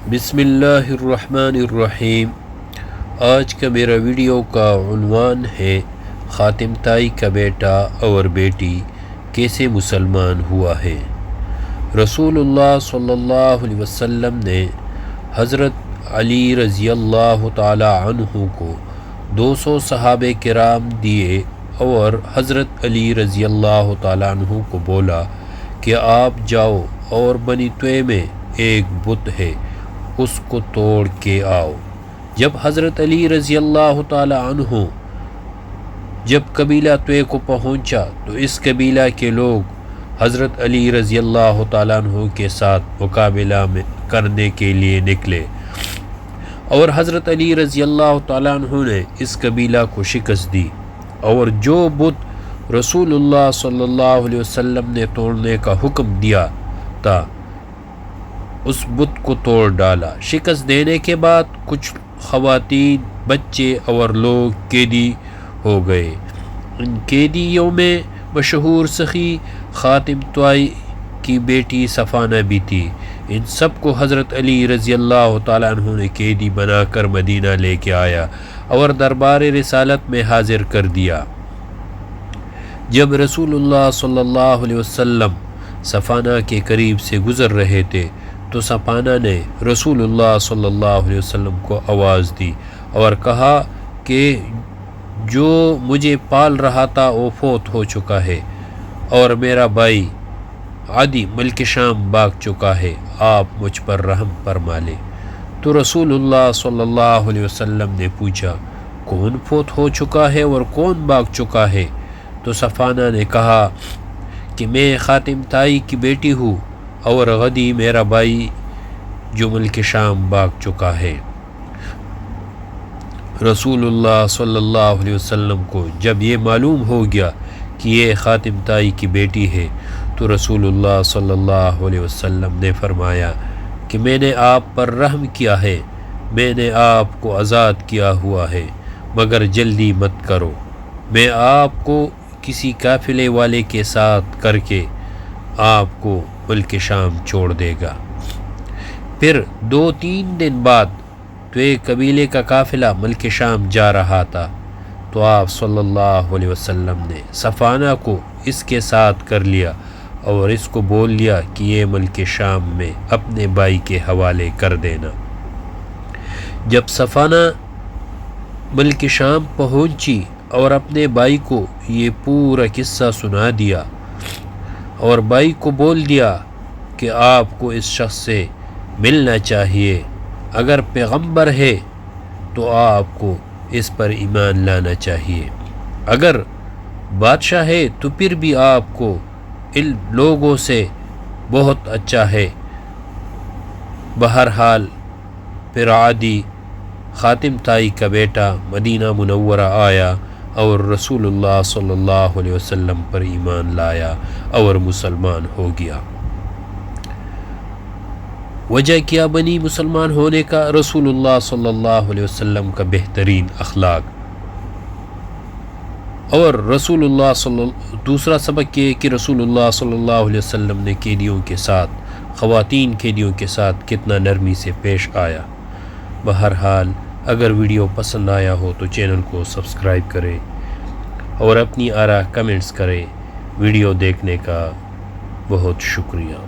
بسم اللہ الرحمن الرحیم۔ آج کا میرا ویڈیو کا عنوان ہے خاتم طائی کا بیٹا اور بیٹی کیسے مسلمان ہوا ہے۔ رسول اللہ صلی اللہ علیہ وسلم نے حضرت علی رضی اللہ تعالی عنہ کو 200 صحابہ کرام دیے اور حضرت علی رضی اللہ تعالی عنہ کو بولا کہ آپ جاؤ اور بنی طویع میں ایک بت ہے، اس کو توڑ کے آؤ۔ جب حضرت علی رضی اللہ تعالی عنہ جب قبیلہ طویع کو پہنچا تو اس قبیلہ کے لوگ حضرت علی رضی اللہ تعالی عنہ کے ساتھ مقابلہ کرنے کے لیے نکلے اور حضرت علی رضی اللہ تعالی عنہ نے اس قبیلہ کو شکست دی اور جو بت رسول اللہ صلی اللہ علیہ وسلم نے توڑنے کا حکم دیا تھا اس بت کو توڑ ڈالا۔ شکست دینے کے بعد کچھ خواتین، بچے اور لوگ قیدی ہو گئے۔ ان قیدیوں میں مشہور سخی خاتم طائی کی بیٹی صفانہ بھی تھی۔ ان سب کو حضرت علی رضی اللہ تعالی عنہ نے قیدی بنا کر مدینہ لے کے آیا اور دربار رسالت میں حاضر کر دیا۔ جب رسول اللہ صلی اللہ علیہ وسلم صفانہ کے قریب سے گزر رہے تھے تو صفانہ نے رسول اللہ صلی اللہ علیہ وسلم کو آواز دی اور کہا کہ جو مجھے پال رہا تھا وہ فوت ہو چکا ہے اور میرا بھائی عدی ملک شام بھاگ چکا ہے، آپ مجھ پر رحم فرما لیں۔ تو رسول اللہ صلی اللہ علیہ وسلم نے پوچھا کون فوت ہو چکا ہے اور کون بھاگ چکا ہے؟ تو صفانہ نے کہا کہ میں خاتم طائی کی بیٹی ہوں اور غدی میرا بھائی جو ملک شام بھاگ چکا ہے۔ رسول اللہ صلی اللہ علیہ وسلم کو جب یہ معلوم ہو گیا کہ یہ خاتم طائی کی بیٹی ہے تو رسول اللہ صلی اللہ علیہ وسلم نے فرمایا کہ میں نے آپ پر رحم کیا ہے، میں نے آپ کو آزاد کیا ہوا ہے، مگر جلدی مت کرو، میں آپ کو کسی قافلے والے کے ساتھ کر کے آپ کو ملک شام چھوڑ دے گا۔ پھر 2-3 دن بعد طویع قبیلے کا قافلہ ملک شام جا رہا تھا تو آپ صلی اللہ علیہ وسلم نے صفانہ کو اس کے ساتھ کر لیا اور اس کو بول دیا کہ یہ ملک شام میں اپنے بھائی کے حوالے کر دینا۔ جب صفانہ ملک شام پہنچی اور اپنے بھائی کو یہ پورا قصہ سنا دیا اور بھائی کو بول دیا کہ آپ کو اس شخص سے ملنا چاہیے، اگر پیغمبر ہے تو آپ کو اس پر ایمان لانا چاہیے، اگر بادشاہ ہے تو پھر بھی آپ کو ان لوگوں سے بہت اچھا ہے۔ بہرحال پھر عدی خاتم طائی کا بیٹا مدینہ منورہ آیا اور رسول اللہ صلی اللہ علیہ وسلم پر ایمان لایا اور مسلمان ہو گیا۔ وجہ کیا بنی مسلمان ہونے کا؟ رسول اللہ صلی اللہ علیہ وسلم کا بہترین اخلاق، اور دوسرا سبق یہ کہ رسول اللہ صلی اللہ علیہ وسلم نے قیدیوں کے ساتھ، خواتین قیدیوں کے ساتھ کتنا نرمی سے پیش آیا۔ بہرحال اگر ویڈیو پسند آیا ہو تو چینل کو سبسکرائب کریں اور اپنی آراء کمنٹس کریں۔ ویڈیو دیکھنے کا بہت شکریہ۔